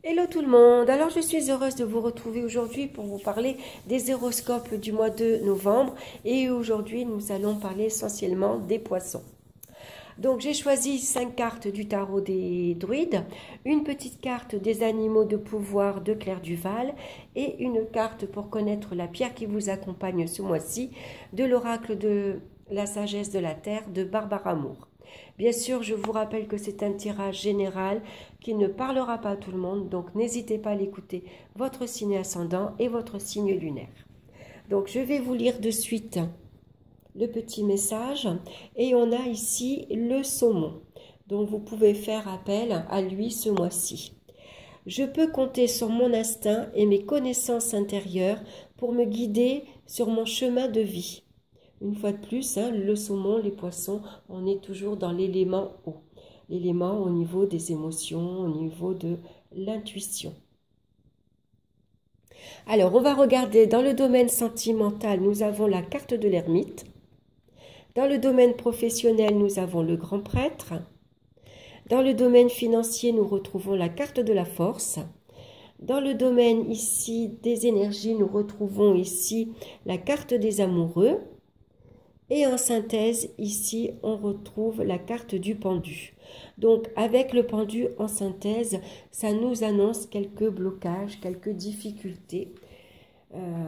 Hello tout le monde, alors je suis heureuse de vous retrouver aujourd'hui pour vous parler des horoscopes du mois de novembre et aujourd'hui nous allons parler essentiellement des poissons. Donc j'ai choisi 5 cartes du tarot des druides, une petite carte des animaux de pouvoir de Claire Duval et une carte pour connaître la pierre qui vous accompagne ce mois-ci de l'oracle de la sagesse de la terre de Barbara Moore. Bien sûr, je vous rappelle que c'est un tirage général qui ne parlera pas à tout le monde, donc n'hésitez pas à l'écouter, votre signe ascendant et votre signe lunaire. Donc je vais vous lire de suite le petit message et on a ici le saumon, dont vous pouvez faire appel à lui ce mois-ci. Je peux compter sur mon instinct et mes connaissances intérieures pour me guider sur mon chemin de vie. Une fois de plus, le saumon, les poissons, on est toujours dans l'élément eau. L'élément au niveau des émotions, au niveau de l'intuition. Alors, on va regarder dans le domaine sentimental, nous avons la carte de l'ermite. Dans le domaine professionnel, nous avons le grand prêtre. Dans le domaine financier, nous retrouvons la carte de la force. Dans le domaine ici des énergies, nous retrouvons ici la carte des amoureux. Et en synthèse, ici, on retrouve la carte du pendu. Donc, avec le pendu en synthèse, ça nous annonce quelques blocages, quelques difficultés,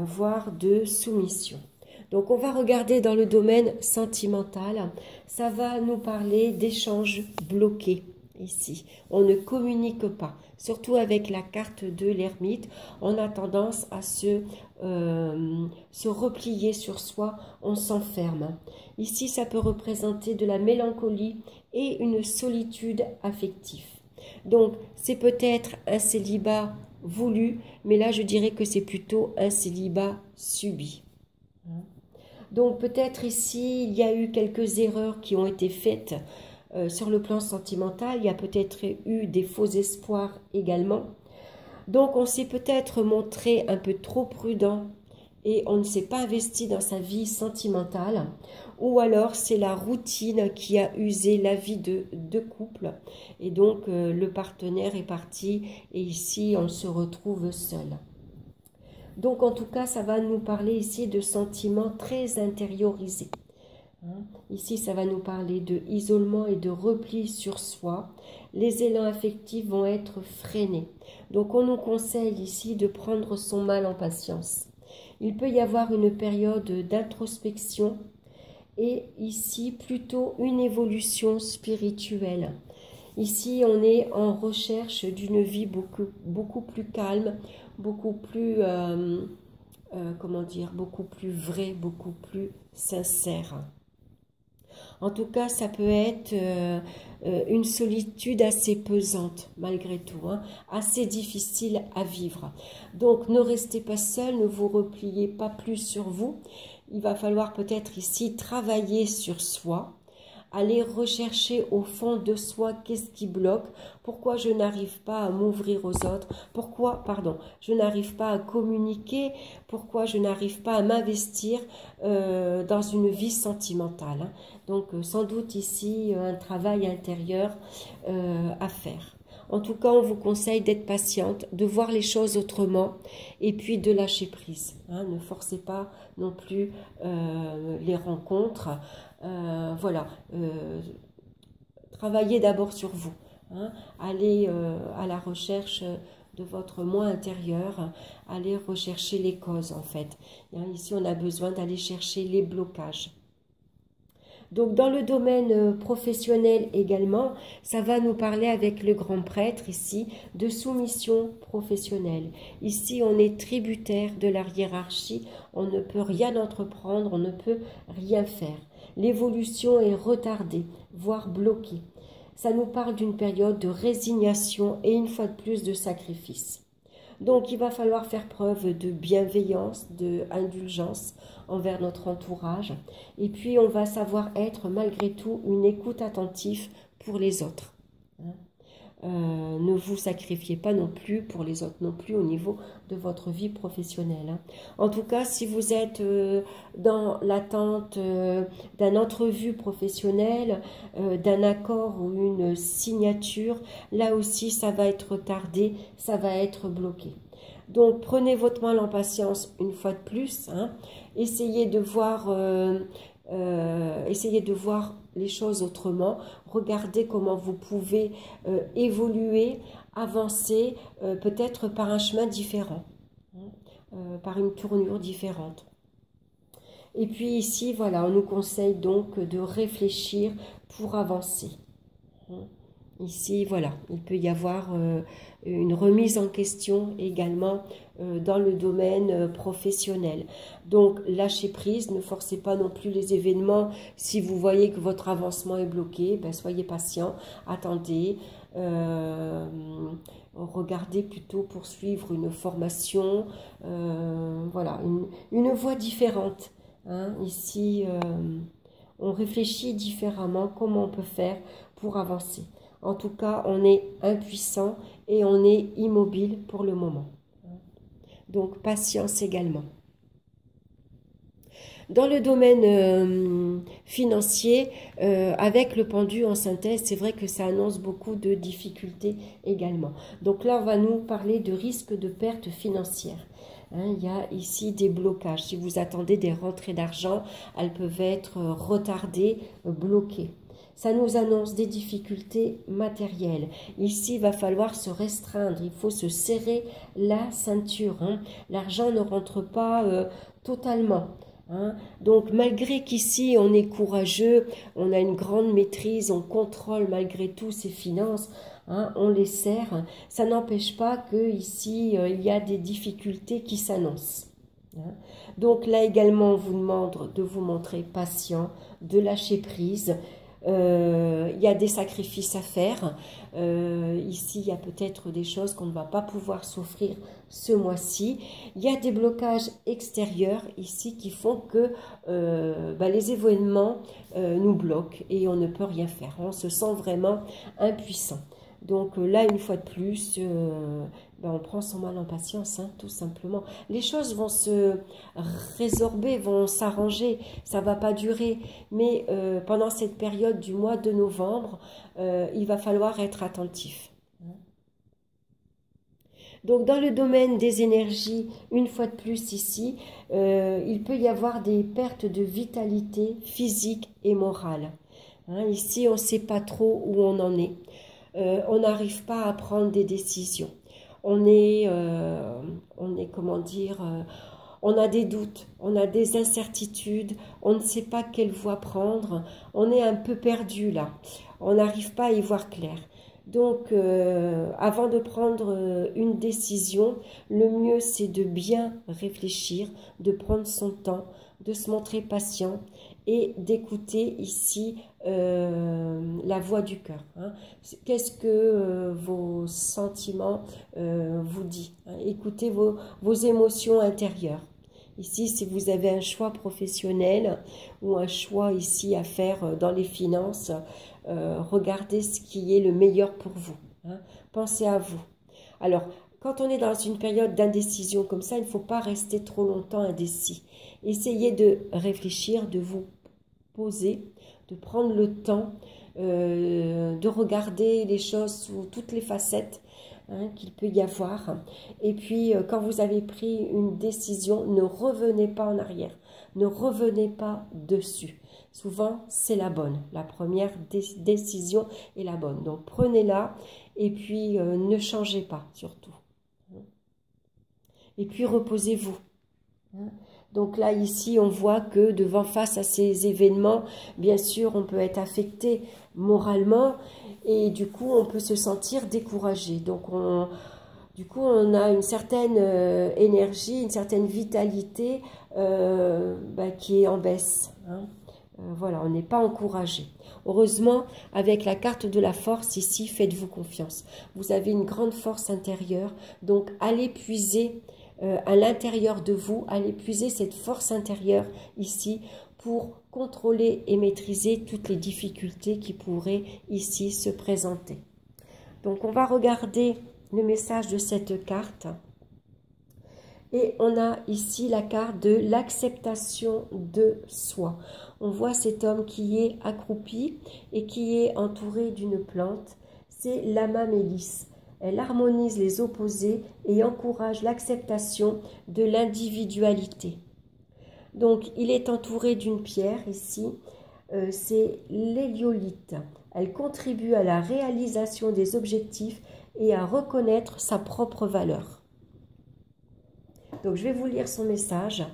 voire de soumission. Donc, on va regarder dans le domaine sentimental. Ça va nous parler d'échanges bloqués. Ici, on ne communique pas, surtout avec la carte de l'ermite, on a tendance à se replier sur soi, on s'enferme. Ici, ça peut représenter de la mélancolie et une solitude affective. Donc, c'est peut-être un célibat voulu, mais là, je dirais que c'est plutôt un célibat subi. Donc, peut-être ici, il y a eu quelques erreurs qui ont été faites. Sur le plan sentimental, il y a peut-être eu des faux espoirs également. Donc, on s'est peut-être montré un peu trop prudent et on ne s'est pas investi dans sa vie sentimentale. Ou alors, c'est la routine qui a usé la vie de couple. Et donc, le partenaire est parti et ici, on se retrouve seul. Donc, en tout cas, ça va nous parler ici de sentiments très intériorisés. Ici, ça va nous parler de isolement et de repli sur soi. Les élans affectifs vont être freinés. Donc, on nous conseille ici de prendre son mal en patience. Il peut y avoir une période d'introspection et ici, plutôt une évolution spirituelle. Ici, on est en recherche d'une vie beaucoup plus calme, beaucoup plus, beaucoup plus vraie, beaucoup plus sincère. En tout cas, ça peut être une solitude assez pesante, malgré tout, assez difficile à vivre. Donc, ne restez pas seul, ne vous repliez pas plus sur vous. Il va falloir peut-être ici travailler sur soi, aller rechercher au fond de soi qu'est-ce qui bloque, pourquoi je n'arrive pas à m'ouvrir aux autres, pourquoi, je n'arrive pas à communiquer, pourquoi je n'arrive pas à m'investir dans une vie sentimentale. Donc, sans doute ici, un travail intérieur à faire. En tout cas, on vous conseille d'être patiente, de voir les choses autrement et puis de lâcher prise. Ne forcez pas non plus les rencontres. Travaillez d'abord sur vous. Allez à la recherche de votre moi intérieur. Allez rechercher les causes en fait. Ici, on a besoin d'aller chercher les blocages. Donc, dans le domaine professionnel également, ça va nous parler avec le grand prêtre ici de soumission professionnelle. Ici, on est tributaire de la hiérarchie, on ne peut rien entreprendre, on ne peut rien faire. L'évolution est retardée, voire bloquée. Ça nous parle d'une période de résignation et une fois de plus de sacrifice. Donc, il va falloir faire preuve de bienveillance, d'indulgence envers notre entourage. Et puis, on va savoir être malgré tout une écoute attentive pour les autres. Ne vous sacrifiez pas non plus pour les autres non plus au niveau de votre vie professionnelle. Hein. En tout cas, si vous êtes dans l'attente d'une entrevue professionnelle, d'un accord ou une signature, là aussi ça va être retardé, ça va être bloqué. Donc prenez votre mal en patience une fois de plus, hein. Essayez de voir les choses autrement, regardez comment vous pouvez évoluer, avancer, peut-être par un chemin différent, hein, par une tournure différente. Et puis ici, voilà, on nous conseille donc de réfléchir pour avancer. Ici, voilà, il peut y avoir une remise en question également dans le domaine professionnel. Donc, lâchez prise, ne forcez pas non plus les événements. Si vous voyez que votre avancement est bloqué, ben, soyez patient, attendez. Regardez plutôt poursuivre une formation, voilà, une voie différente. Hein. Ici, on réfléchit différemment comment on peut faire pour avancer. En tout cas, on est impuissant et on est immobile pour le moment. Donc, patience également. Dans le domaine financier, avec le pendu en synthèse, c'est vrai que ça annonce beaucoup de difficultés également. Donc là, on va nous parler de risque de perte financière. Hein, il y a ici des blocages. Si vous attendez des rentrées d'argent, elles peuvent être retardées, bloquées. Ça nous annonce des difficultés matérielles. Ici, il va falloir se restreindre, il faut se serrer la ceinture. Hein. L'argent ne rentre pas totalement. Hein. Donc, malgré qu'ici, on est courageux, on a une grande maîtrise, on contrôle malgré tout ses finances, hein, on les serre, ça n'empêche pas qu'ici, il y a des difficultés qui s'annoncent. Hein. Donc là également, on vous demande de vous montrer patient, de lâcher prise. Il y a des sacrifices à faire. Ici, il y a peut-être des choses qu'on ne va pas pouvoir s'offrir ce mois-ci. Il y a des blocages extérieurs ici qui font que les événements nous bloquent et on ne peut rien faire. On se sent vraiment impuissant. Donc là, une fois de plus, on prend son mal en patience, hein, tout simplement. Les choses vont se résorber, vont s'arranger, ça ne va pas durer. Mais pendant cette période du mois de novembre, il va falloir être attentif. Donc dans le domaine des énergies, une fois de plus ici, il peut y avoir des pertes de vitalité physique et morale. Hein, ici, on ne sait pas trop où on en est. On n'arrive pas à prendre des décisions. On est comment dire, on a des doutes, on a des incertitudes, on ne sait pas quelle voie prendre, on est un peu perdu là, on n'arrive pas à y voir clair. Donc, avant de prendre une décision, le mieux c'est de bien réfléchir, de prendre son temps, de se montrer patient et d'écouter ici la voix du cœur. Hein. Qu'est-ce que vos sentiments vous disent, hein. Écoutez vos émotions intérieures. Ici, si vous avez un choix professionnel ou un choix ici à faire dans les finances, regardez ce qui est le meilleur pour vous. Hein. Pensez à vous. Alors, quand on est dans une période d'indécision comme ça, il ne faut pas rester trop longtemps indécis. Essayez de réfléchir, de vous poser, de prendre le temps de regarder les choses sous toutes les facettes, hein, qu'il peut y avoir. Et puis, quand vous avez pris une décision, ne revenez pas en arrière, ne revenez pas dessus. Souvent, c'est la bonne. La première décision est la bonne. Donc, prenez-la et puis ne changez pas, surtout. Et puis, reposez-vous. Donc là, ici, on voit que face à ces événements, bien sûr, on peut être affecté moralement et du coup, on peut se sentir découragé. Donc, du coup, on a une certaine énergie, une certaine vitalité qui est en baisse. Hein. Voilà, on n'est pas encouragé. Heureusement, avec la carte de la force ici, faites-vous confiance. Vous avez une grande force intérieure, donc allez puiser à l'intérieur de vous, allez puiser cette force intérieure ici pour contrôler et maîtriser toutes les difficultés qui pourraient ici se présenter. Donc, on va regarder le message de cette carte. Et on a ici la carte de l'acceptation de soi. On voit cet homme qui est accroupi et qui est entouré d'une plante. C'est l'Amamélis. Elle harmonise les opposés et encourage l'acceptation de l'individualité. Donc, il est entouré d'une pierre ici. C'est l'héliolite. Elle contribue à la réalisation des objectifs et à reconnaître sa propre valeur. Donc, je vais vous lire son message.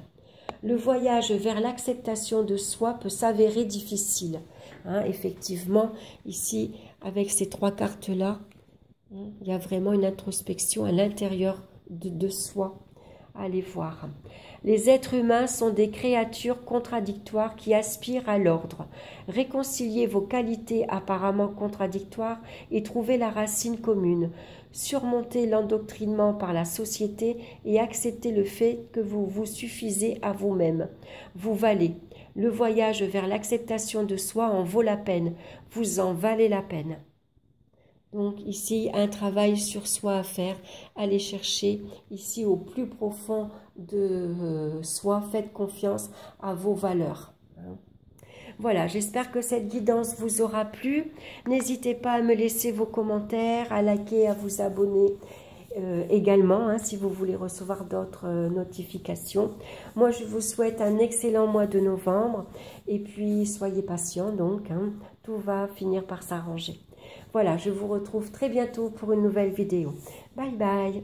Le voyage vers l'acceptation de soi peut s'avérer difficile. Effectivement, ici, avec ces trois cartes-là, il y a vraiment une introspection à l'intérieur de soi. Allez voir. Les êtres humains sont des créatures contradictoires qui aspirent à l'ordre. Réconciliez vos qualités apparemment contradictoires et trouvez la racine commune. Surmontez l'endoctrinement par la société et acceptez le fait que vous vous suffisez à vous-même. Vous valez. Le voyage vers l'acceptation de soi en vaut la peine. Vous en valez la peine. Donc ici, un travail sur soi à faire. Allez chercher ici au plus profond de soi. Faites confiance à vos valeurs. Voilà, j'espère que cette guidance vous aura plu. N'hésitez pas à me laisser vos commentaires, à liker, à vous abonner également, si vous voulez recevoir d'autres notifications. Moi, je vous souhaite un excellent mois de novembre. Et puis, soyez patients, donc, tout va finir par s'arranger. Voilà, je vous retrouve très bientôt pour une nouvelle vidéo. Bye bye.